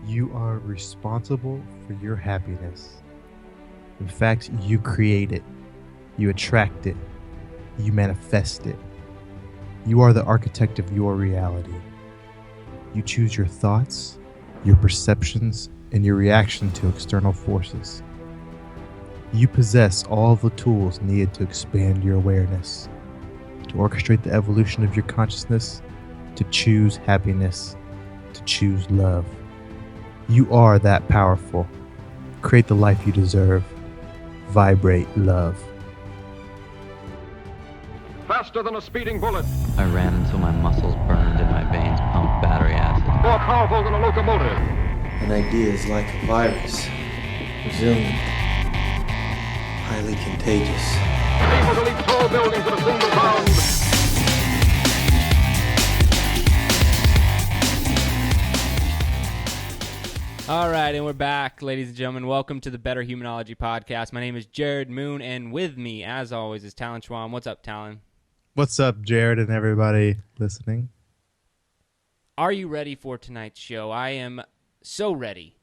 You are responsible for your happiness. In fact, you create it, you attract it, you manifest it. You are the architect of your reality. You choose your thoughts, your perceptions, and your reaction to external forces. You possess all the tools needed to expand your awareness, to orchestrate the evolution of your consciousness, to choose happiness, to choose love. You are that powerful. Create the life you deserve. Vibrate love. Faster than a speeding bullet. I ran until my muscles burned and my veins pumped battery acid. More powerful than a locomotive. An idea is like a virus. Resilient. Highly contagious. Able to leap tall buildings in a single bound. All right, and we're back, ladies and gentlemen. Welcome to the Better Humanology Podcast. My name is Jared Moon, and with me, as always, is Talon Schwam. What's up, Talon? What's up, Jared and everybody listening? Are you ready for tonight's show? I am so ready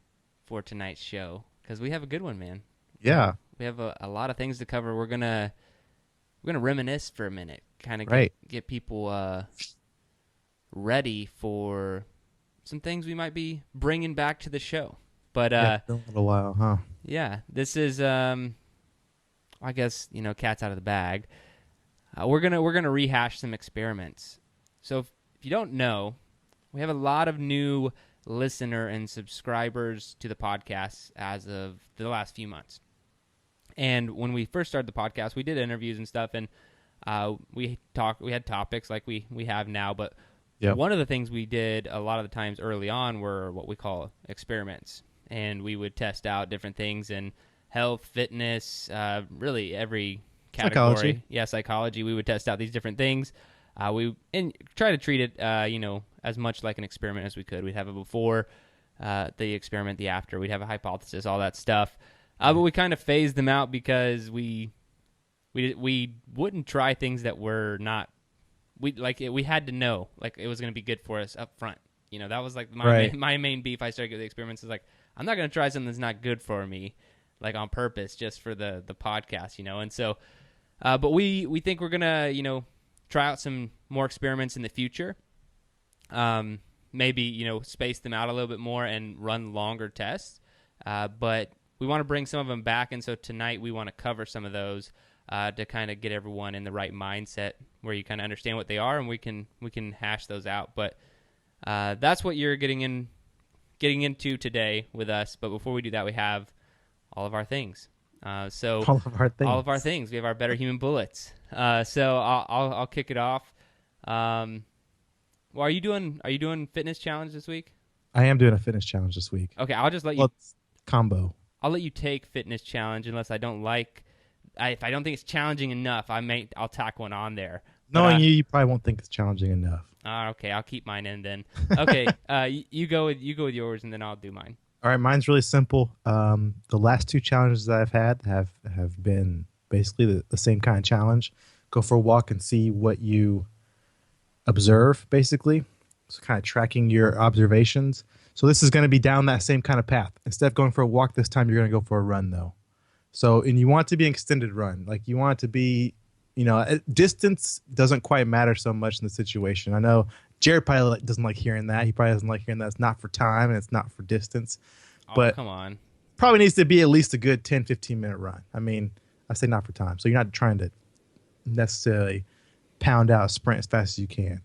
for tonight's show because we have a good one, man. Yeah. We have a lot of things to cover. We're gonna reminisce for a minute, kind of get people ready for some things we might be bringing back to the show. But It's been a little while, huh? yeah, this is I guess, cat's out of the bag. We're gonna rehash some experiments. So if you don't know, we have a lot of new listener and subscribers to the podcast as of the last few months. And when we first started the podcast, we did interviews and stuff, and we had topics like we have now, but Yep. One of the things we did a lot of the times early on were what we call experiments, and we would test out different things in health, fitness, really every category. Psychology. Yeah, psychology. We would test out these different things. We try to treat it, as much like an experiment as we could. We'd have a before the experiment, the after. We'd have a hypothesis, all that stuff. But we kind of phased them out because we wouldn't try things that were not. We had to know like it was going to be good for us up front. That was like my main beef. I started with the experiments is like I'm not going to try something that's not good for me, like on purpose just for the podcast, And so, but we think we're gonna try out some more experiments in the future. Maybe space them out a little bit more and run longer tests. But we want to bring some of them back, and so tonight we want to cover some of those. To kind of get everyone in the right mindset where you kind of understand what they are, and we can hash those out. But that's what you're getting into today with us. But before we do that, we have all of our things. So All of our things. We have our Better Human Bullets. So I'll kick it off. Well, are you doing fitness challenge this week? I am doing a fitness challenge this week. Okay, I'll just let you. It's combo. I'll let you take fitness challenge unless I don't like. If I don't think it's challenging enough, I'll tack one on there. Knowing you probably won't think it's challenging enough. Okay, I'll keep mine in then. Okay, you go with yours, and then I'll do mine. All right, mine's really simple. The last two challenges that I've had have been basically the same kind of challenge. Go for a walk and see what you observe, basically. So kind of tracking your observations. So this is going to be down that same kind of path. Instead of going for a walk this time, you're going to go for a run, though. So, and you want it to be an extended run. Like you want it to be, distance doesn't quite matter so much in the situation. I know Jared probably doesn't like hearing that. He probably doesn't like hearing that it's not for time and it's not for distance. But come on. Probably needs to be at least a good 10, 15-minute run. I mean, I say not for time. So you're not trying to necessarily pound out a sprint as fast as you can.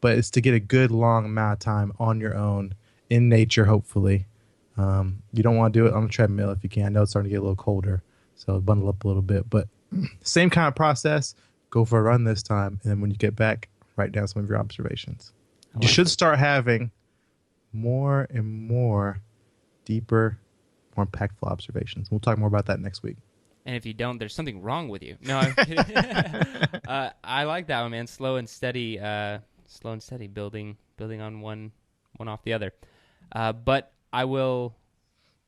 But it's to get a good long amount of time on your own, in nature, hopefully. You don't want to do it on the treadmill if you can. I know it's starting to get a little colder. So bundle up a little bit, but same kind of process. Go for a run this time, and then when you get back, write down some of your observations. You should start having more and more deeper, more impactful observations. We'll talk more about that next week. And if you don't, there's something wrong with you. No, I'm kidding. I like that one, man. Slow and steady, building on one off the other. But I will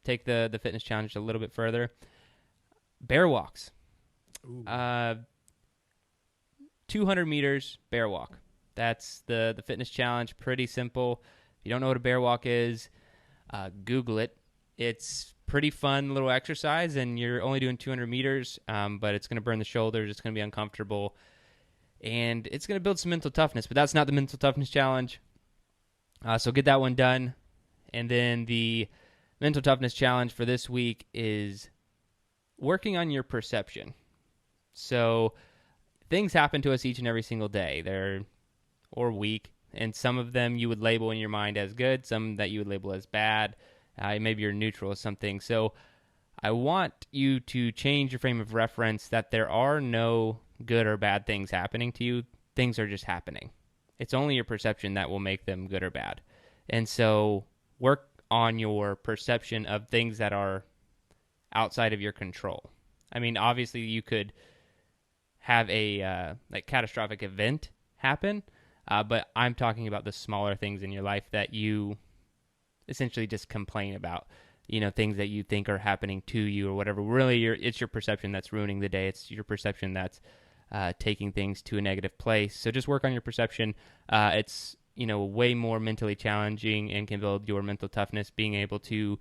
take the fitness challenge a little bit further. Bear walks. 200 meters bear walk. That's the fitness challenge. Pretty simple. If you don't know what a bear walk is, Google it. It's pretty fun little exercise, and you're only doing 200 meters, but it's going to burn the shoulders. It's going to be uncomfortable, and it's going to build some mental toughness, but that's not the mental toughness challenge. So get that one done. And then the mental toughness challenge for this week is working on your perception. So things happen to us each and every single day, or week, and some of them you would label in your mind as good, some that you would label as bad. Maybe you're neutral or something. So I want you to change your frame of reference that there are no good or bad things happening to you. Things are just happening. It's only your perception that will make them good or bad. And so work on your perception of things that are outside of your control. I mean, obviously you could have a catastrophic event happen, but I'm talking about the smaller things in your life that you essentially just complain about, things that you think are happening to you or whatever. Really, it's your perception that's ruining the day. It's your perception that's taking things to a negative place. So just work on your perception. It's, way more mentally challenging and can build your mental toughness, being able to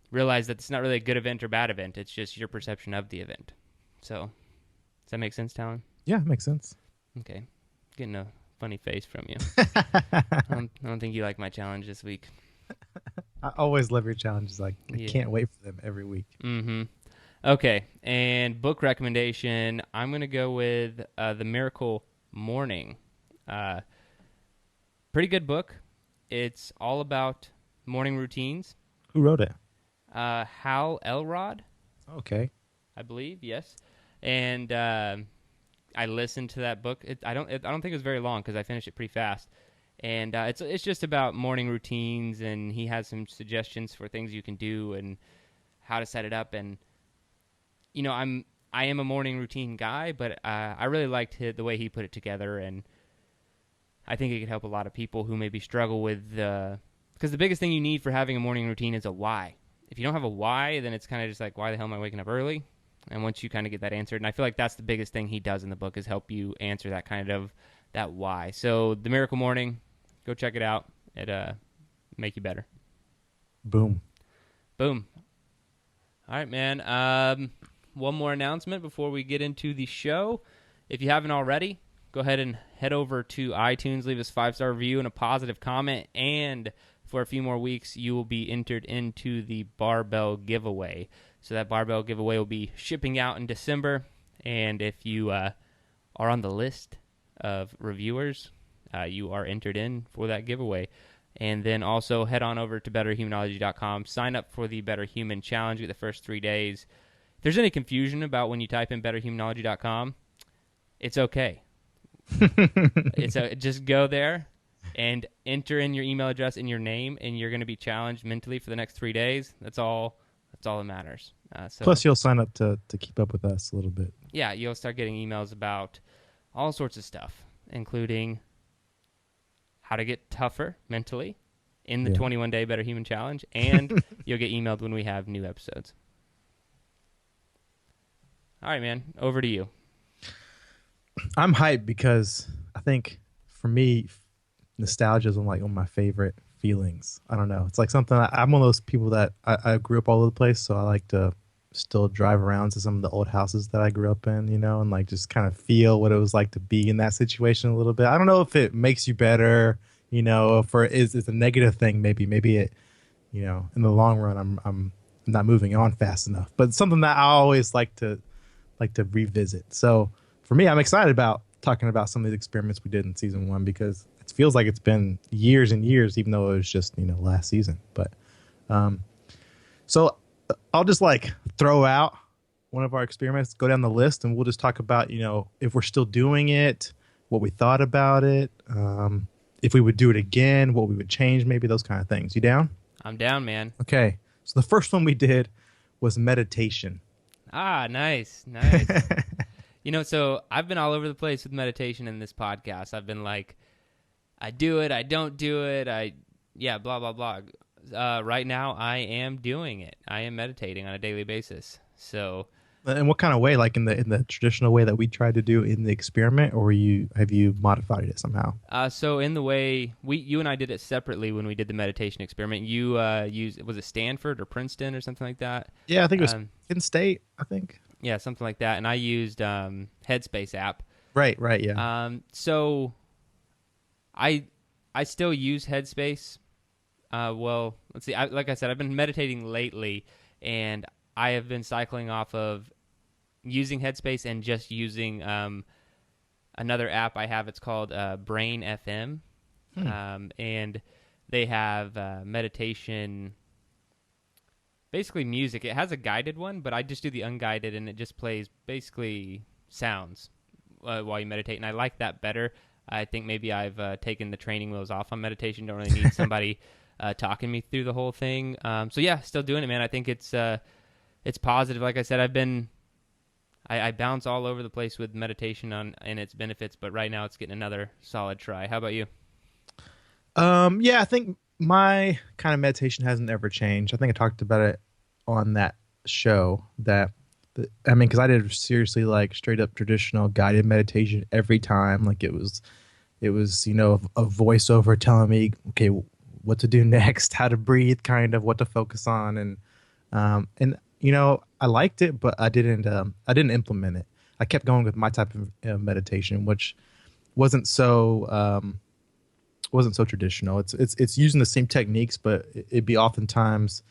realize that it's not really a good event or bad event. It's just your perception of the event. So does that make sense, Talon? Yeah, makes sense. Okay. Getting a funny face from you. I don't think you like my challenge this week. I always love your challenges. I Yeah. can't wait for them every week. Mm-hmm. Okay, and book recommendation, I'm going to go with The Miracle Morning. Pretty good book. It's all about morning routines. Who wrote it? Hal Elrod, Okay. I believe, yes. And I listened to that book. I don't think it was very long because I finished it pretty fast. And it's just about morning routines, and he has some suggestions for things you can do and how to set it up. And I am a morning routine guy, but I really liked the way he put it together, and I think it could help a lot of people who maybe struggle with because the biggest thing you need for having a morning routine is a why. If you don't have a why, then it's kind of just like, why the hell am I waking up early? And once you kind of get that answered, and I feel like that's the biggest thing he does in the book is help you answer that why. So The Miracle Morning, go check it out. It make you better. Boom. Boom. All right, man. One more announcement before we get into the show. If you haven't already, go ahead and head over to iTunes, leave us a 5-star review and a positive comment, and for a few more weeks, you will be entered into the barbell giveaway. So that barbell giveaway will be shipping out in December, and if you are on the list of reviewers, you are entered in for that giveaway. And then also head on over to betterhumanology.com, sign up for the Better Human Challenge, get the first 3 days. If there's any confusion about when you type in betterhumanology.com, it's okay. Just go there and enter in your email address and your name, and you're going to be challenged mentally for the next 3 days. That's all that matters. Plus, you'll sign up to keep up with us a little bit. Yeah, you'll start getting emails about all sorts of stuff, including how to get tougher mentally in the 21-day Better Human Challenge, and you'll get emailed when we have new episodes. All right, man, over to you. I'm hyped because I think for me, nostalgia is one of my favorite feelings. I don't know. It's like something I'm one of those people that I grew up all over the place, so I like to still drive around to some of the old houses that I grew up in, and like just kind of feel what it was like to be in that situation a little bit. I don't know if it makes you better, if it's a negative thing. Maybe it, in the long run, I'm not moving on fast enough. But it's something that I always like to revisit. So for me, I'm excited about talking about some of the experiments we did in season 1 because it feels like it's been years and years, even though it was just last season. But so I'll just throw out one of our experiments, go down the list, and we'll just talk about if we're still doing it, what we thought about it, if we would do it again, what we would change, maybe those kind of things. You down? I'm down, man. Okay. So the first one we did was meditation. Ah, nice. So I've been all over the place with meditation in this podcast. I've been like, I do it, I don't do it, blah, blah, blah. Right now, I am doing it. I am meditating on a daily basis. So In what kind of way? Like in the traditional way that we tried to do in the experiment, or have you modified it somehow? So in the way you and I did it separately when we did the meditation experiment, you used, was it Stanford or Princeton or something like that? Yeah, I think it was Um, in state. I think. yeah, something like that. And I used Headspace app. Right. Right. Yeah. So I still use Headspace. Well, let's see. Like I said, I've been meditating lately, and I have been cycling off of using Headspace and just using another app I have. It's called Brain FM, and they have meditation, basically music. It has a guided one, but I just do the unguided, and it just plays basically sounds while you meditate, and I like that better. I think maybe I've taken the training wheels off on meditation. Don't really need somebody talking me through the whole thing. So yeah, still doing it, man. I think it's positive. Like I said, I bounce all over the place with meditation and its benefits, but right now it's getting another solid try. How about you? Yeah, I think my kind of meditation hasn't ever changed. I think I talked about it on that show I mean, because I did seriously like straight up traditional guided meditation every time. Like it was, a voiceover telling me, okay, what to do next, how to breathe, kind of what to focus on, and I liked it, but I didn't implement it. I kept going with my type of meditation, which wasn't so traditional. It's using the same techniques, but it'd be oftentimes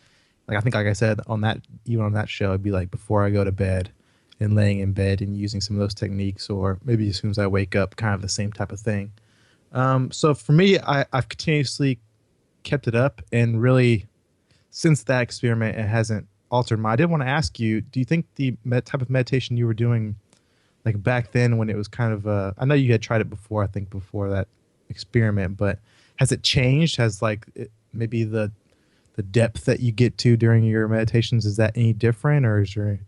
like I think, like I said on that, even on that show, it'd be like before I go to bed and laying in bed and using some of those techniques, or maybe as soon as I wake up, kind of the same type of thing. So for me, I've continuously kept it up, and really since that experiment, it hasn't altered my. I did want to ask you, do you think the type of meditation you were doing, like back then when it was kind of I know you had tried it before, I think before that experiment, but has it changed? Has maybe the depth that you get to during your meditations, is that any different, or is there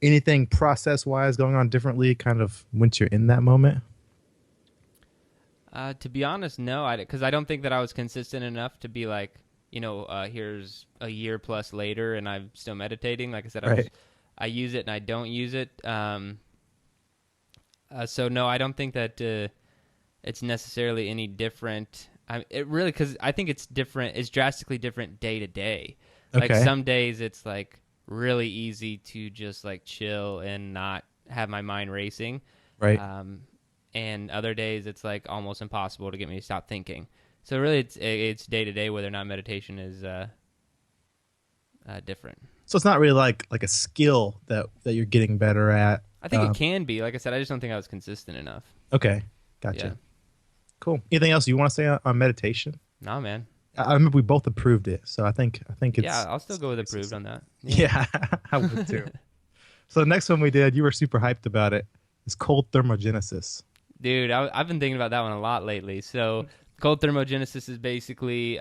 anything process wise going on differently kind of once you're in that moment? To be honest, no, because I don't think that I was consistent enough to be like, here's a year plus later and I'm still meditating. Like I said, Right. I use it and I don't use it. So no, I don't think that it's necessarily any different. It really, because I think it's different. It's drastically different day to day. Like Okay. some days it's like really easy to just like chill and not have my mind racing. Right. And other days it's like almost impossible to get me to stop thinking. So really, it's day to day whether or not meditation is different. So it's not really like a skill that you're getting better at. I think it can be. Like I said, I just don't think I was consistent enough. Okay, gotcha. Yeah. Cool. Anything else you want to say on meditation? No, man. I remember we both approved it, so I think it's. Yeah, I'll still go with approved on that. Yeah, I would too. So the next one we did, you were super hyped about it. It's cold thermogenesis. Dude, I've been thinking about that one a lot lately. So cold thermogenesis is basically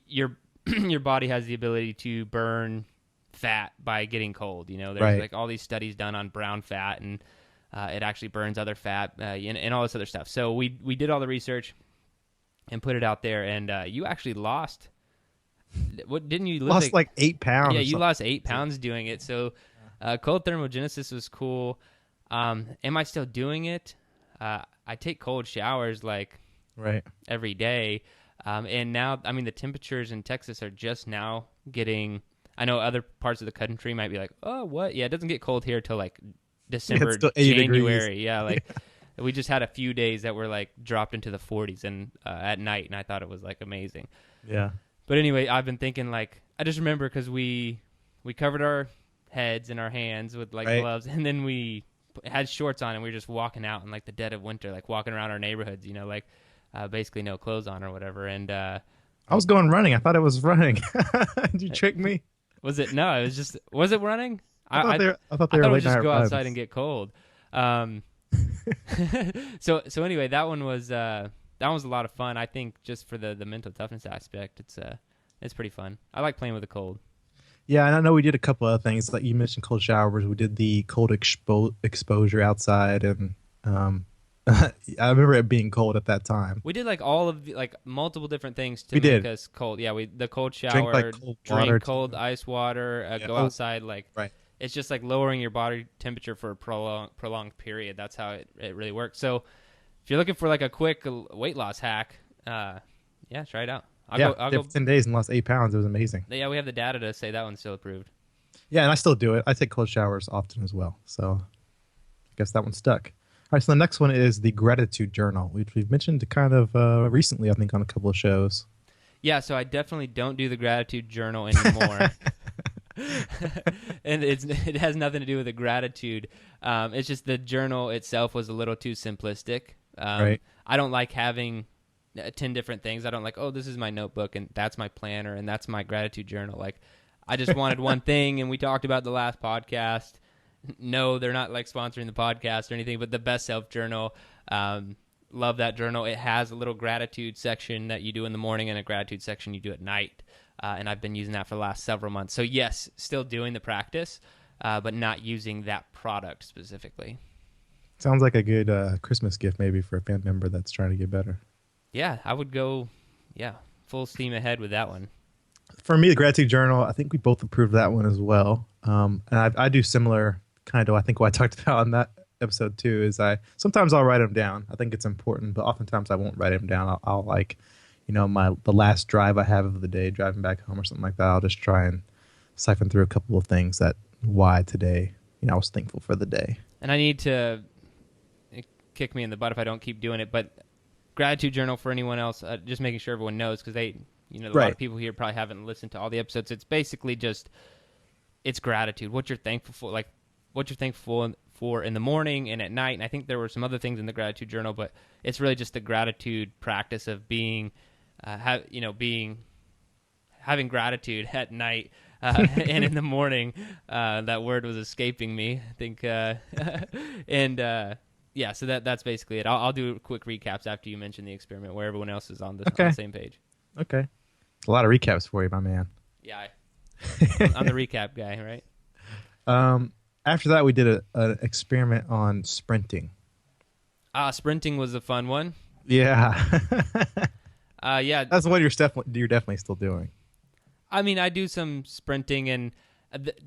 your your body has the ability to burn fat by getting cold. There's Right. like all these studies done on brown fat, and it actually burns other fat and all this other stuff. So we did all the research and put it out there, and you actually lost. What didn't you lose? Lost like 8 pounds. Yeah, or you something. lost 8 pounds doing it. So cold thermogenesis was cool. Am I still doing it? I take cold showers like Right. every day. And now, I mean, the temperatures in Texas are just now getting. I know other parts of the country might be like, oh, what? Yeah, it doesn't get cold here till like December, still 80 January. degrees. Yeah, like we just had a few days that were like dropped into the 40s and at night, and I thought it was like amazing. Yeah. But anyway, I've been thinking like I just remember because we covered our heads and our hands with like Right. gloves, and then we had shorts on, and we were just walking out in like the dead of winter, like walking around our neighborhoods, like basically no clothes on or whatever. And I was going running. I thought it was running. Did you trick me? was it? No, it was just. Was it running? I thought they were I thought late it was just night go runs. outside and get cold. So anyway, that one was a lot of fun. I think just for the mental toughness aspect, it's pretty fun. I like playing with the cold. Yeah, and I know we did a couple other things. Like you mentioned cold showers. We did the cold exposure outside, and I remember it being cold at that time. We did like all of like multiple different things to We make did. us cold. Yeah, the cold shower, Drink, like, cold water, drink cold ice water, Yeah. go outside. Like Right. it's just like lowering your body temperature for a prolonged period. That's how it really works. So if you're looking for like a quick weight loss hack, yeah, try it out. I'll did go. it for 10 days and lost 8 pounds. It was amazing. Yeah, we have the data to say that one's still approved. Yeah, and I still do it. I take cold showers often as well. So I guess that one stuck. All right, so the next one is the gratitude journal, which we've mentioned kind of recently, I think, on a couple of shows. Yeah, so I definitely don't do the gratitude journal anymore. And it has nothing to do with the gratitude. It's just the journal itself was a little too simplistic. Right. I don't like having 10 different things. I don't like, oh, this is my notebook and that's my planner and that's my gratitude journal. Like, I just wanted one thing, and we talked about the last podcast. No, they're not like sponsoring the podcast or anything, but the Best Self Journal. Love that journal. It has a little gratitude section that you do in the morning and a gratitude section you do at night. And I've been using that for the last several months. So yes, still doing the practice, but not using that product specifically. Sounds like a good Christmas gift maybe for a family member that's trying to get better. Yeah, I would go, full steam ahead with that one. For me, the gratitude journal, I think we both approved that one as well. And I do similar kind of, I think what I talked about on that episode too, is sometimes I'll write them down. I think it's important, but oftentimes I won't write them down. I'll like, the last drive I have of the day, driving back home or something like that, I'll just try and siphon through a couple of things why today, I was thankful for the day. And I need to kick me in the butt if I don't keep doing it, but gratitude journal for anyone else, just making sure everyone knows, because a lot of people here probably haven't listened to all the episodes. It's basically just, it's gratitude, what you're thankful for, like what you're thankful for in the morning and at night. And I think there were some other things in the gratitude journal, but it's really just the gratitude practice of being, having gratitude at night and in the morning. That word was escaping me, I think. Yeah, so that's basically it. I'll do quick recaps after you mention the experiment where everyone else is on the same page. Okay. A lot of recaps for you, my man. Yeah, I'm the recap guy, right? After that, we did an experiment on sprinting. Sprinting was a fun one. Yeah. Yeah. That's what you're definitely still doing. I mean, I do some sprinting, and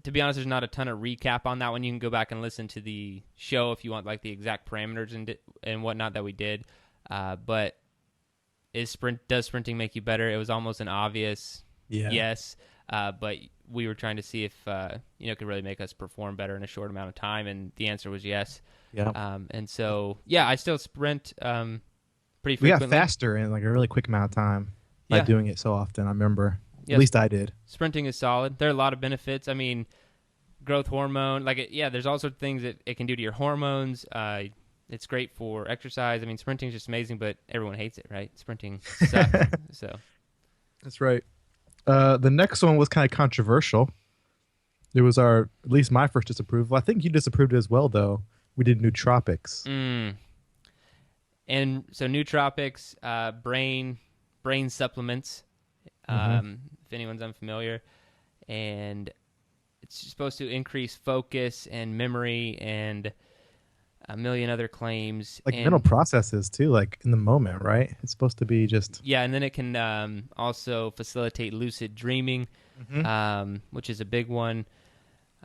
to be honest, there's not a ton of recap on that one. You can go back and listen to the show if you want, like the exact parameters and whatnot that we did. But does sprinting make you better? It was almost an obvious yes. But we were trying to see if it could really make us perform better in a short amount of time, and the answer was yes. Yeah. And so I still sprint pretty frequently. We got faster in like a really quick amount of time by doing it so often. I remember. At least I did. Sprinting is solid. There are a lot of benefits. I mean, growth hormone, there's all sorts of things that it can do to your hormones. It's great for exercise. I mean, sprinting is just amazing, but everyone hates it, right? Sprinting sucks. So that's right. The next one was kind of controversial. It was at least my first disapproval. I think you disapproved it as well, though. We did nootropics. And so nootropics, brain supplements, if anyone's unfamiliar, and it's supposed to increase focus and memory and a million other claims. Like mental processes, too, like in the moment, right? It's supposed to be just... Yeah, and then it can also facilitate lucid dreaming, which is a big one.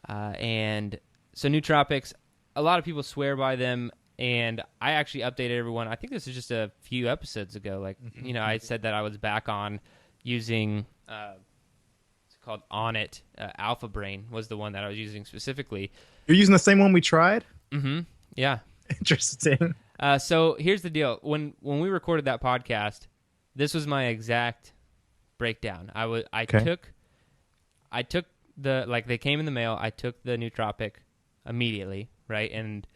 And so nootropics, a lot of people swear by them, and I actually updated everyone. I think this is just a few episodes ago. I said that I was back on using... it's called Onnit. Alpha Brain was the one that I was using specifically. You're using the same one we tried? Mm-hmm. Yeah. Interesting. So here's the deal. When we recorded that podcast, this was my exact breakdown. I took they came in the mail. I took the nootropic immediately, right? And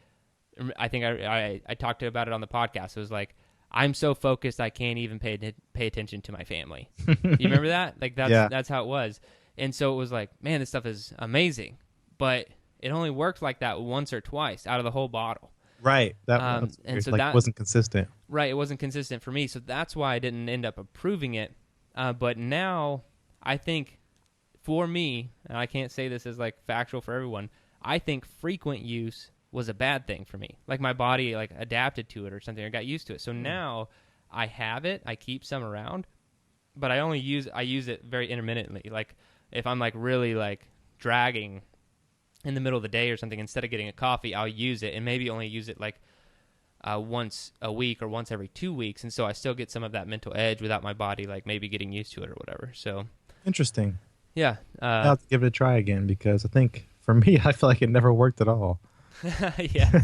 I think I talked about it on the podcast. It was like, I'm so focused I can't even pay attention to my family. You remember that? That's how it was. And so it was like, man, this stuff is amazing, but it only worked like that once or twice out of the whole bottle. Right. That wasn't consistent. Right. It wasn't consistent for me. So that's why I didn't end up approving it. But now I think for me, and I can't say this as like factual for everyone, I think frequent use was a bad thing for me. Like my body like adapted to it or something, or got used to it. So now I have it. I keep some around, but I use it very intermittently. Like if I'm like really like dragging in the middle of the day or something, instead of getting a coffee, I'll use it and maybe only use it like once a week or once every 2 weeks. And so I still get some of that mental edge without my body like maybe getting used to it or whatever. So Interesting. yeah. I'll have to give it a try again because I think for me, I feel like it never worked at all. Yeah.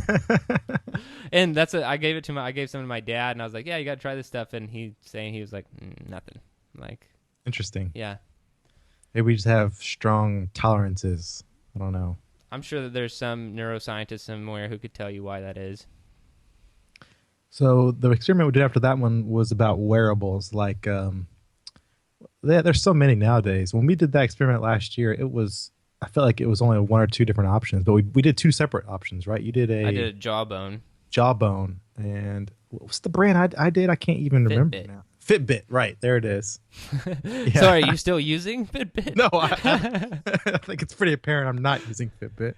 And I gave some to my dad, and I was like, yeah, you got to try this stuff. And he was like, nothing. Like, Interesting. yeah. Maybe we just have strong tolerances. I don't know. I'm sure that there's some neuroscientist somewhere who could tell you why that is. So the experiment we did after that one was about wearables. Like, there's so many nowadays. When we did that experiment last year, I felt like it was only one or two different options, but we did two separate options, right? I did a Jawbone. Jawbone, and what's the brand I did? I can't even remember now. Fitbit, right? There it is. Yeah. Sorry, you still using Fitbit? No, I think it's pretty apparent I'm not using Fitbit.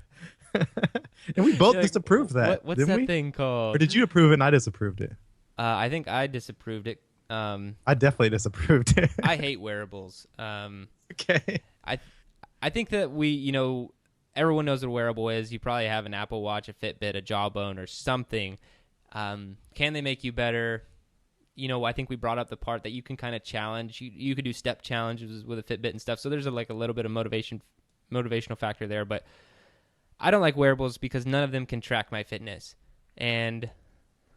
And we both disapproved that. What's didn't that we? thing called? Or did you approve it and I disapproved it? I think I disapproved it. I definitely disapproved it. I hate wearables. Okay. I think that everyone knows what a wearable is. You probably have an Apple Watch, a Fitbit, a Jawbone, or something. Can they make you better? I think we brought up the part that you can kind of challenge. You could do step challenges with a Fitbit and stuff. So there's a little bit of motivational factor there. But I don't like wearables because none of them can track my fitness. And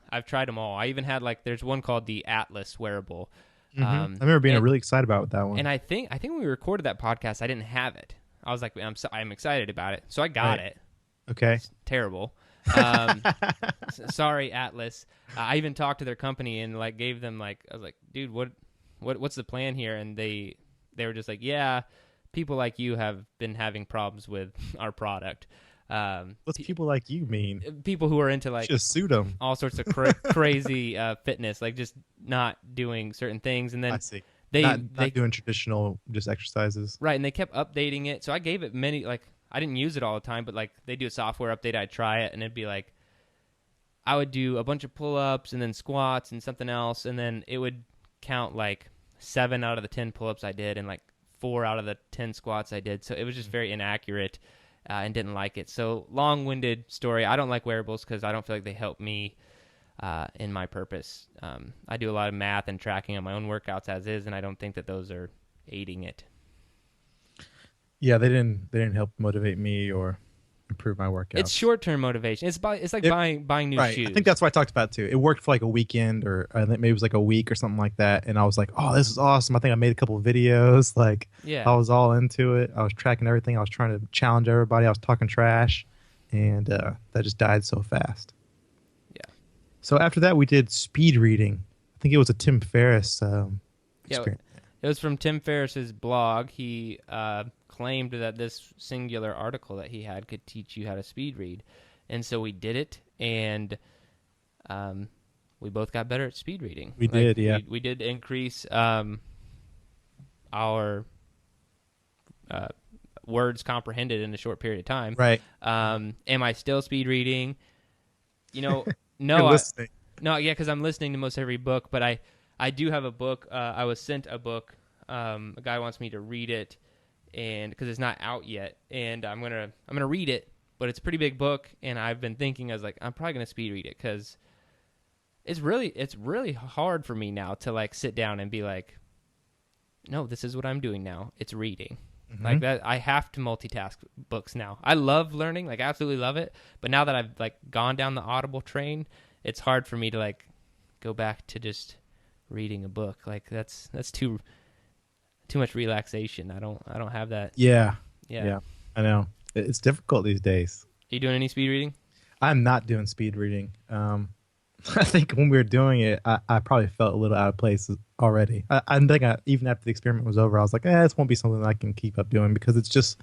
I've tried them all. I even had there's one called the Atlas wearable. Mm-hmm. I remember being really excited about that one. And I think when we recorded that podcast, I didn't have it. I was like, I'm excited about it, so I got it. Okay. It's terrible. Sorry, Atlas. I even talked to their company and gave them I was like, dude, what's the plan here? And they were just like, yeah, people like you have been having problems with our product. What's people like you mean? People who are into just sue them. all sorts of crazy fitness, just not doing certain things, and then I see. They not doing traditional just exercises. Right, and they kept updating it. So I gave it many I didn't use it all the time, but they do a software update, I'd try it, and it'd be I would do a bunch of pull-ups and then squats and something else, and then it would count 7 out of the 10 pull-ups I did and 4 out of the 10 squats I did. So it was just very inaccurate. And didn't like it. So long-winded story. I don't like wearables because I don't feel like they help me in my purpose. I do a lot of math and tracking on my own workouts as is, and I don't think that those are aiding it. Yeah, they didn't help motivate me or improve my workout. It's short-term motivation. It's buying new shoes. I think that's what I talked about too. It worked for a weekend, or I think maybe it was a week or something like that. And I was like, "Oh, this is awesome!" I think I made a couple of videos. Yeah. I was all into it. I was tracking everything. I was trying to challenge everybody. I was talking trash, and that just died so fast. Yeah. So after that, we did speed reading. I think it was a Tim Ferriss experience. It was from Tim Ferriss's blog. He claimed that this singular article that he had could teach you how to speed read. And so we did it, and we both got better at speed reading. We did, yeah. We did increase our words comprehended in a short period of time. Right. Am I still speed reading? No. You're listening. No, yeah, because I'm listening to most every book, but I do have a book. I was sent a book. A guy wants me to read it, and because it's not out yet, and I'm gonna read it. But it's a pretty big book, and I've been thinking, I was like, I'm probably gonna speed read it because it's really hard for me now to sit down and be like, no, this is what I'm doing now. It's reading. Mm-hmm. That. I have to multitask books now. I love learning, absolutely love it. But now that I've gone down the Audible train, it's hard for me to go back to just reading a book. That's too much relaxation. I don't have that. Yeah. Yeah. I know. It's difficult these days. Are you doing any speed reading? I'm not doing speed reading. I think when we were doing it, I probably felt a little out of place already. I think even after the experiment was over, I was like, this won't be something that I can keep up doing because it's just,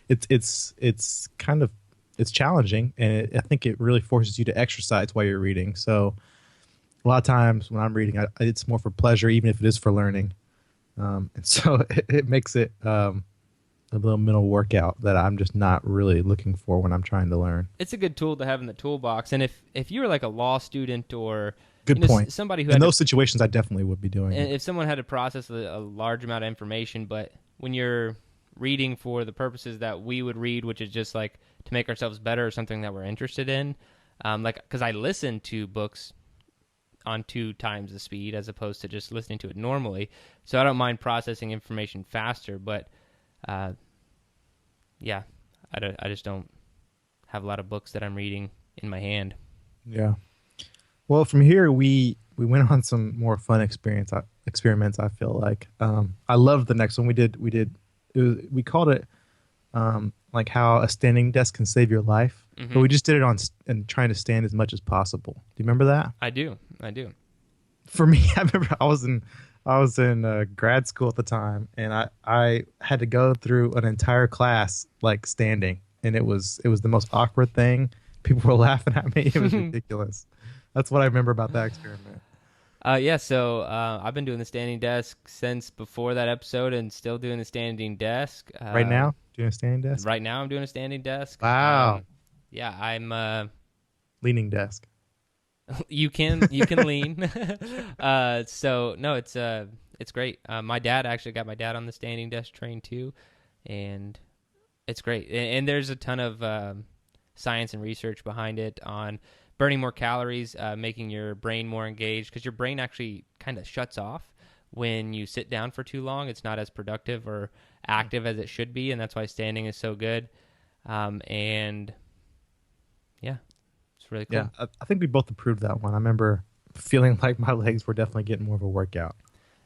it's kind of, it's challenging. And I think it really forces you to exercise while you're reading. So a lot of times when I'm reading, it's more for pleasure, even if it is for learning. And so it makes it a little mental workout that I'm just not really looking for when I'm trying to learn. It's a good tool to have in the toolbox. And if you were a law student or good point, somebody who in those situations, I definitely would be doing it. If someone had to process a large amount of information, but when you're reading for the purposes that we would read, which is just like to make ourselves better or something that we're interested in. Like, because I listen to books on 2 times the speed as opposed to just listening to it normally. So I don't mind processing information faster, but yeah, I just don't have a lot of books that I'm reading in my hand. Yeah. Well, from here we went on some more fun experiments. I feel like I loved the next one we did. We called it like how a standing desk can save your life, but we just did it and trying to stand as much as possible. Do you remember that? I do. For me, I remember I was in grad school at the time, and I had to go through an entire class like standing, and it was the most awkward thing. People were laughing at me. It was ridiculous. That's what I remember about that experiment. Yeah, so I've been doing the standing desk since before that episode and still doing the standing desk. Right now? Doing a standing desk? Right now I'm doing a standing desk. Wow. Yeah, I'm... leaning desk. You can lean. So, no, it's great. My dad actually got my dad on the standing desk train too, and it's great. And there's a ton of science and research behind it on burning more calories, making your brain more engaged, because your brain actually kind of shuts off when you sit down for too long. It's not as productive or active as it should be, and that's why standing is so good. And yeah, it's really cool. Yeah, I think we both approved that one. I remember feeling like my legs were definitely getting more of a workout.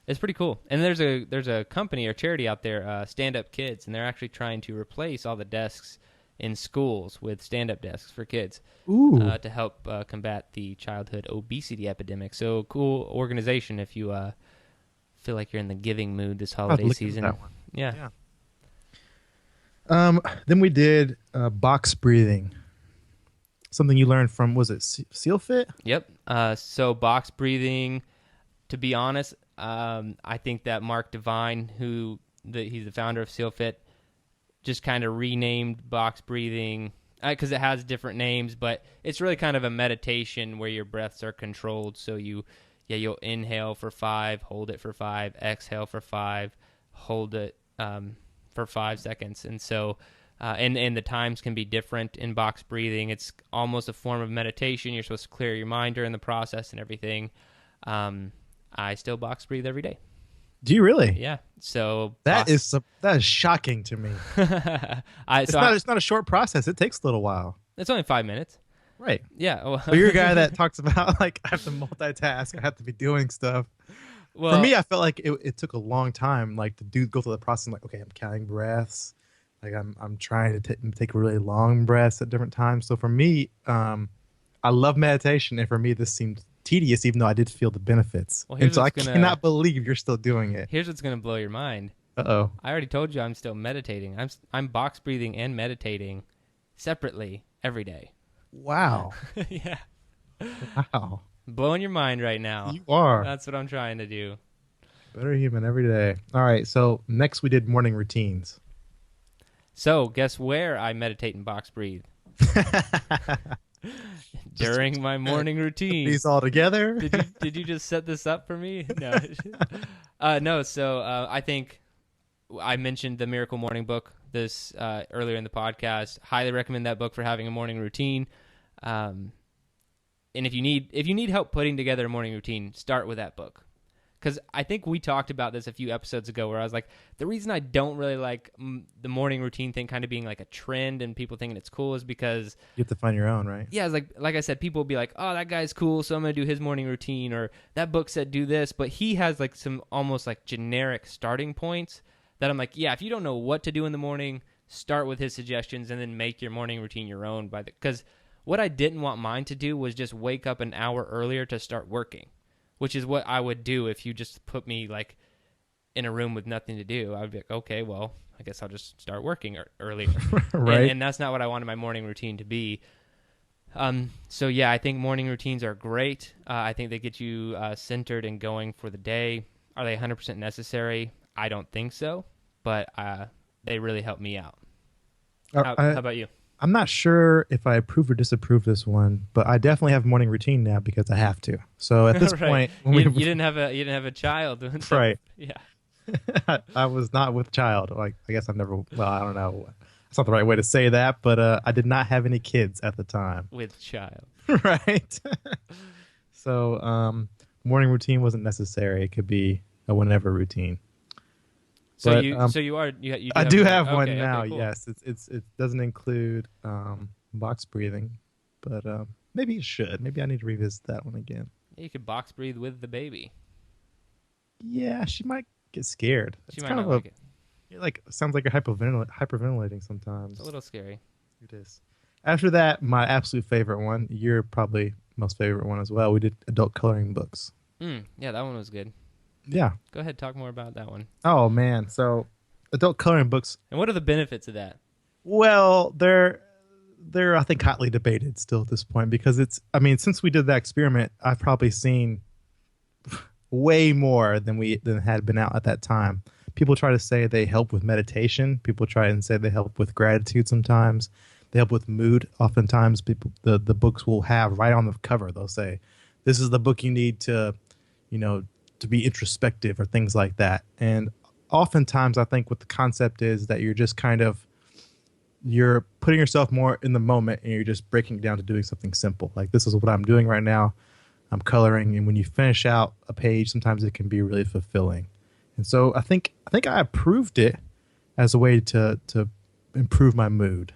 It's pretty cool. And there's a company or charity out there, Stand Up Kids, and they're actually trying to replace all the desks in schools with stand-up desks for kids to help combat the childhood obesity epidemic. So cool organization if you feel like you're in the giving mood this holiday season. That one. Yeah. Then we did box breathing. Something you learned from, was it Seal Fit? Yep. So box breathing, to be honest, I think that Mark Devine, he's the founder of Seal Fit, just kind of renamed box breathing because it has different names, but it's really kind of a meditation where your breaths are controlled. So you'll inhale for 5, hold it for 5, exhale for 5, hold it for 5 seconds. And so, and the times can be different in box breathing. It's almost a form of meditation. You're supposed to clear your mind during the process and everything. I still box breathe every day. Do you really? Yeah. So that is shocking to me. It's not a short process. It takes a little while. It's only 5 minutes. Right. Yeah. Well, but you're a guy that talks about like I have to multitask. I have to be doing stuff. Well, for me, I felt like it took a long time, like to go through the process. Like, okay, I'm counting breaths. Like I'm trying to take really long breaths at different times. So for me, I love meditation, and for me, this seemed tedious, even though I did feel the benefits. Well, and so I cannot believe you're still doing it. Here's what's going to blow your mind. Uh-oh. I already told you I'm still meditating. I'm box breathing and meditating separately every day. Wow. Yeah. Wow. Blowing your mind right now. You are. That's what I'm trying to do. Better human every day. All right, so next we did morning routines. So guess where I meditate and box breathe? During my morning routine. These all together? Did you just set this up for me? No. No, so I think I mentioned the Miracle Morning book this earlier in the podcast. Highly recommend that book for having a morning routine. And if you need help putting together a morning routine, start with that book. Because I think we talked about this a few episodes ago where I was like, the reason I don't really like the morning routine thing kind of being like a trend and people thinking it's cool is because... You have to find your own, right? Yeah, it's like I said, people will be like, oh, that guy's cool, so I'm going to do his morning routine, or that book said do this, but he has like some almost like generic starting points that I'm like, yeah, if you don't know what to do in the morning, start with his suggestions and then make your morning routine your own. Because what I didn't want mine to do was just wake up an hour earlier to start working, which is what I would do if you just put me like in a room with nothing to do. I would be like, okay, well, I guess I'll just start working earlier. Right. And that's not what I wanted my morning routine to be. So yeah, I think morning routines are great. I think they get you centered and going for the day. Are they 100% necessary? I don't think so, but they really help me out. How about you? I'm not sure if I approve or disapprove this one, but I definitely have a morning routine now because I have to. So at this right. point, you didn't have a child, right? Yeah. I was not with child. Like, I guess I've never. Well, I don't know. That's not the right way to say that, but I did not have any kids at the time. With child. Right. So, morning routine wasn't necessary. It could be a whenever routine. So But, you I do have one okay, now. okay, cool. Yes, it doesn't include box breathing, but maybe it should. Maybe I need to revisit that one again. Yeah, you could box breathe with the baby. Yeah, she might get scared. She It's might kind not of like it. like sounds like you're hyperventilating sometimes. It's a little scary. It is. After that, my absolute favorite one, your probably most favorite one as well. We did adult coloring books. Yeah, that one was good. Yeah. Go ahead, talk more about that one. Oh man, so adult coloring books. And what are the benefits of that? Well, they're I think hotly debated still at this point because it's. I mean, since we did that experiment, I've probably seen way more than had been out at that time. People try to say they help with meditation. People try and say they help with gratitude sometimes. They help with mood. Oftentimes, the books will have right on the cover. They'll say, "This is the book you need to, to be introspective," or things like that. And oftentimes, I think what the concept is that you're just kind of you're putting yourself more in the moment, and you're just breaking it down to doing something simple. Like this is what I'm doing right now. I'm coloring, and when you finish out a page, sometimes it can be really fulfilling. And so I think I approved it as a way to improve my mood.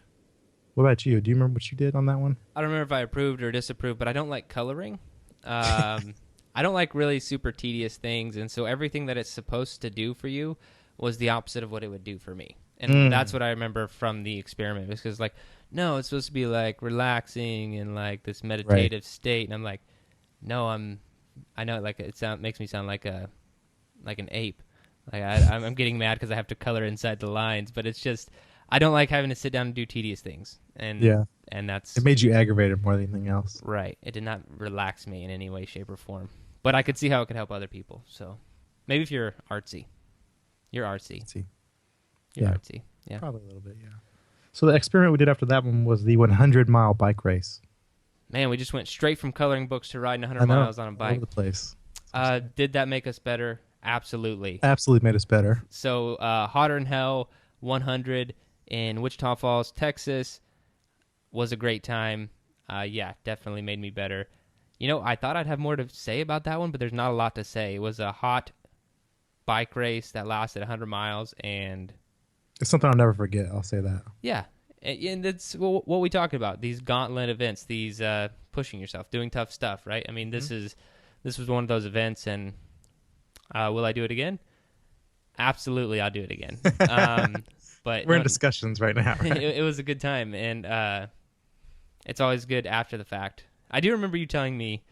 What about you? Do you remember what you did on that one? I don't remember if I approved or disapproved, but I don't like coloring. I don't like really super tedious things, and so everything that it's supposed to do for you was the opposite of what it would do for me. And that's what I remember from the experiment. Because like, no, it's supposed to be like relaxing and like this meditative state, and I'm like, no, I know like makes me sound like an ape. Like I'm getting mad because I have to color inside the lines, but it's just I don't like having to sit down and do tedious things. And that's it made you aggravated more than anything else. Right. It did not relax me in any way, shape, or form. But I could see how it could help other people. So maybe if you're artsy. You're artsy. You're artsy. Yeah. Probably a little bit, yeah. So the experiment we did after that one was the 100-mile bike race. Man, we just went straight from coloring books to riding 100 miles on a bike. All over the place. Did that make us better? Absolutely. Absolutely made us better. So Hotter Than Hell 100 in Wichita Falls, Texas was a great time. Yeah, definitely made me better. I thought I'd have more to say about that one, but there's not a lot to say. It was a hot bike race that lasted 100 miles, and it's something I'll never forget. I'll say that. Yeah, and that's what we talked about. These gauntlet events, these pushing yourself, doing tough stuff, right? I mean, this was one of those events, and will I do it again? Absolutely, I'll do it again. But we're in discussions right now. Right? It was a good time, and it's always good after the fact. I do remember you telling me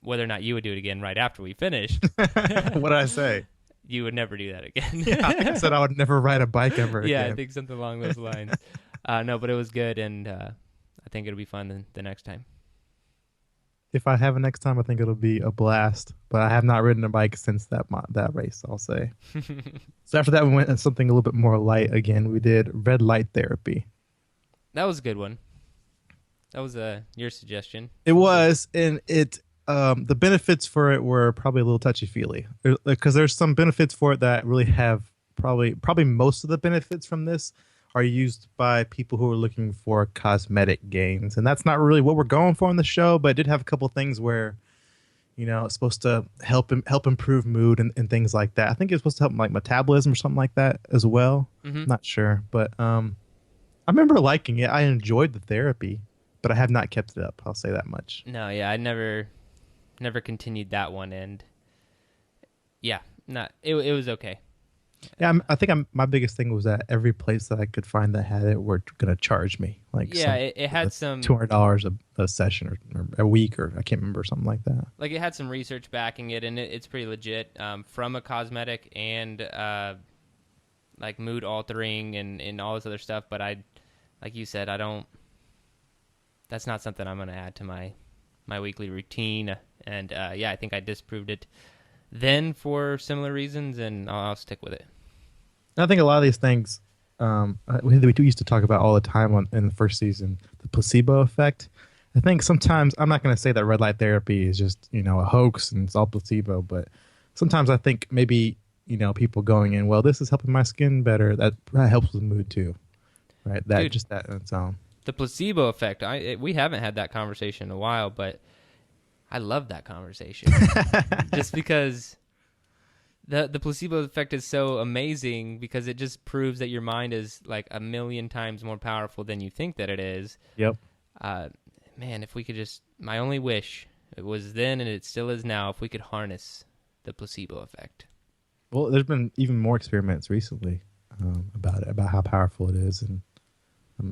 whether or not you would do it again right after we finished. What did I say? You would never do that again. Yeah, I think I said I would never ride a bike ever again. Yeah, I think something along those lines. No, but it was good, and I think it'll be fun the next time. If I have a next time, I think it'll be a blast. But I have not ridden a bike since that race, I'll say. So after that, we went on something a little bit more light again. We did red light therapy. That was a good one. That was your suggestion. It was, and the benefits for it were probably a little touchy-feely. Because there's some benefits for it that really have probably most of the benefits from this are used by people who are looking for cosmetic gains. And that's not really what we're going for on the show, but it did have a couple things where, it's supposed to help improve mood and things like that. I think it's supposed to help like metabolism or something like that as well. Mm-hmm. Not sure. But I remember liking it. I enjoyed the therapy, but I have not kept it up. I'll say that much. No, yeah, I never continued that one. And yeah, it was okay. Yeah, I think my biggest thing was that every place that I could find that had it were going to charge me. Like it had some $200 a session or a week, or I can't remember, something like that. Like it had some research backing it, and it's pretty legit from a cosmetic and like mood altering and all this other stuff. But like you said, that's not something I'm going to add to my weekly routine. And yeah, I think I disproved it then for similar reasons, and I'll stick with it. I think a lot of these things we used to talk about all the time in the first season, the placebo effect. I think sometimes, I'm not going to say that red light therapy is just a hoax and it's all placebo, but sometimes I think maybe people going in, well, this is helping my skin better. That helps with mood too, right? That Dude. just that on its own. The placebo effect. We haven't had that conversation in a while, but I love that conversation just because the placebo effect is so amazing because it just proves that your mind is like a million times more powerful than you think that it is. Yep. Man, if we could my only wish, it was then and it still is now, if we could harness the placebo effect. Well, there's been even more experiments recently about it, about how powerful it is, and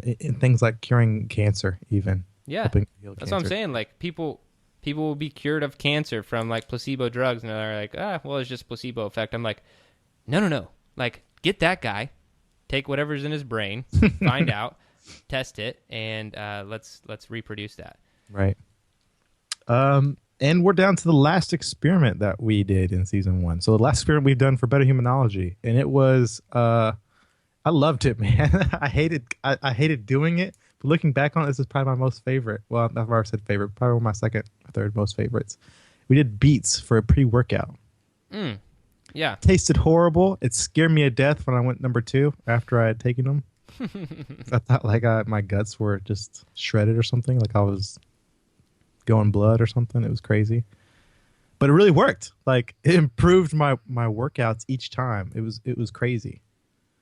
in things like curing cancer, even. Yeah, helping heal that's cancer. what I'm saying. Like people will be cured of cancer from like placebo drugs, and they're like, well, it's just placebo effect. I'm like, no. Like, get that guy, take whatever's in his brain, find out, test it, and let's reproduce that. Right. And we're down to the last experiment that we did in season 1. So the last experiment we've done for Better Humanology, and it was I loved it, man. I hated doing it, but looking back on it, this is probably my most favorite. Well, I've already said favorite, probably one of my second or third most favorites. We did beets for a pre-workout. Yeah. Tasted horrible. It scared me to death when I went number 2 after I had taken them. I thought like my guts were just shredded or something, like I was going blood or something. It was crazy, but it really worked. Like it improved my workouts each time. It was crazy.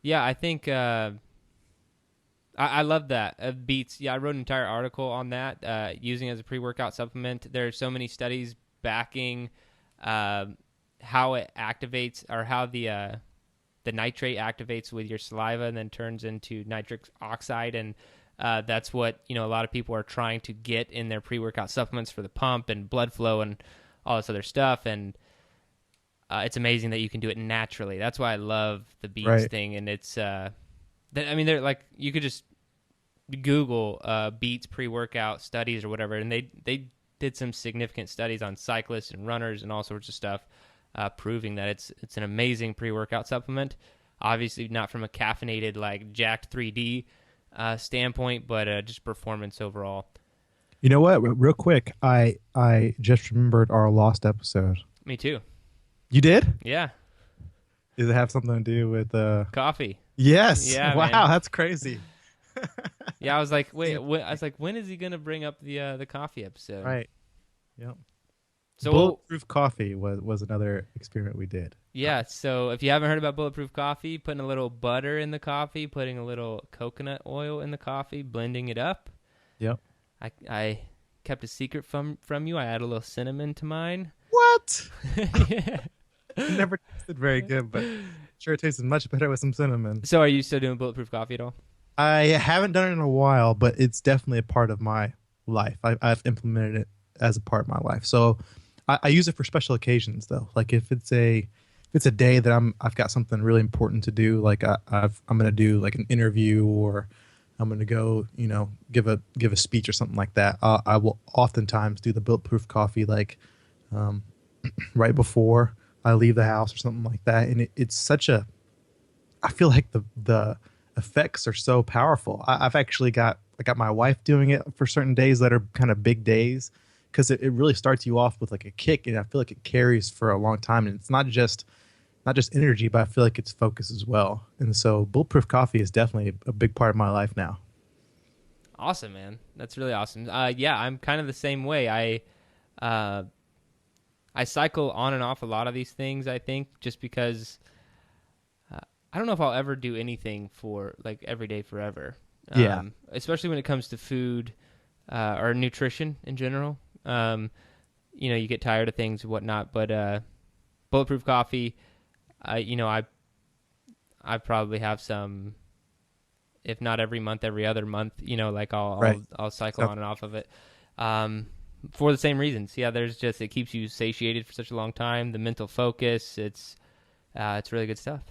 Yeah, I think I love that. Beets. Yeah, I wrote an entire article on that, using it as a pre-workout supplement. There are so many studies backing how it activates, or how the nitrate activates with your saliva and then turns into nitric oxide, and that's what a lot of people are trying to get in their pre-workout supplements for the pump and blood flow and all this other stuff. And it's amazing that you can do it naturally. That's why I love the beets thing. And it's they're like, you could just Google beets pre-workout studies or whatever, and they did some significant studies on cyclists and runners and all sorts of stuff, proving that it's an amazing pre-workout supplement. Obviously not from a caffeinated like jacked 3D standpoint, but just performance overall. You know what? Real quick, I just remembered our lost episode. Me too. You did? Yeah. Does it have something to do with coffee? Yes. Yeah. Wow, Man. that's crazy. Yeah, I was like, wait. I was like, when is he gonna bring up the coffee episode? Right. Yep. So bulletproof coffee was another experiment we did. Yeah. So if you haven't heard about bulletproof coffee, putting a little butter in the coffee, putting a little coconut oil in the coffee, blending it up. Yep. I kept a secret from you. I add a little cinnamon to mine. What? Yeah. It never tasted very good, but sure it tasted much better with some cinnamon. So are you still doing bulletproof coffee at all? I haven't done it in a while, but it's definitely a part of my life. I've implemented it as a part of my life. So I use it for special occasions, though. Like if it's a day that I've got something really important to do, like I'm going to do like an interview, or I'm going to go, give a speech or something like that. I will oftentimes do the bulletproof coffee like right before I leave the house or something like that. And it's such a, I feel like the effects are so powerful. I've actually got my wife doing it for certain days that are kind of big days, because it really starts you off with like a kick, and I feel like it carries for a long time. And it's not just energy, but I feel like it's focus as well. And so bulletproof coffee is definitely a big part of my life now. Awesome, man. That's really awesome. Yeah, I'm kind of the same way. I cycle on and off a lot of these things, I think, just because I don't know if I'll ever do anything for like every day forever. Yeah. Especially when it comes to food or nutrition in general. You get tired of things and whatnot, but bulletproof coffee, I probably have some, if not every month, every other month, like I'll cycle on and off of it. For the same reasons. Yeah, it keeps you satiated for such a long time. The mental focus, it's really good stuff.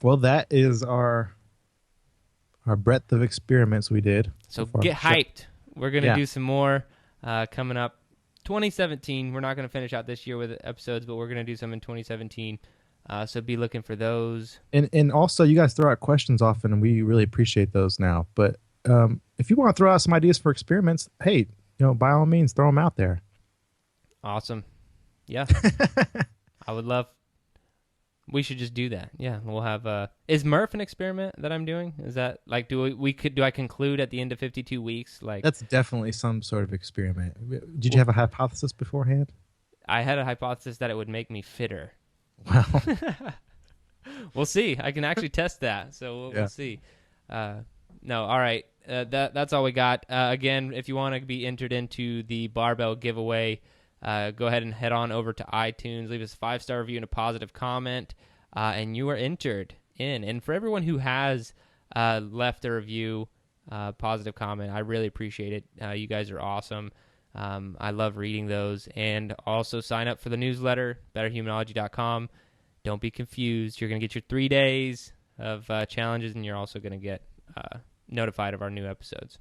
Well, that is our breadth of experiments we did. So get hyped. We're going to do some more coming up. 2017, we're not going to finish out this year with episodes, but we're going to do some in 2017. So be looking for those. And also, you guys throw out questions often, and we really appreciate those now. But if you want to throw out some ideas for experiments, hey, by all means, throw them out there. Awesome. Yeah. I would love We should just do that. Yeah, we'll have. Is Murph an experiment that I'm doing? Is that like do I conclude at the end of 52 weeks? Like That's definitely some sort of experiment. Did you have a hypothesis beforehand? I had a hypothesis that it would make me fitter. Well, We'll see. I can actually test that, so we'll see. No, all right. That's all we got. Again, if you want to be entered into the barbell giveaway, go ahead and head on over to iTunes. Leave us a 5-star review and a positive comment, and you are entered in. And for everyone who has left a review, positive comment, I really appreciate it. You guys are awesome. I love reading those. And also sign up for the newsletter, betterhumanology.com. Don't be confused. You're going to get your 3 days of challenges, and you're also going to get notified of our new episodes.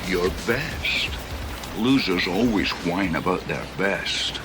Your best. Losers always whine about their best.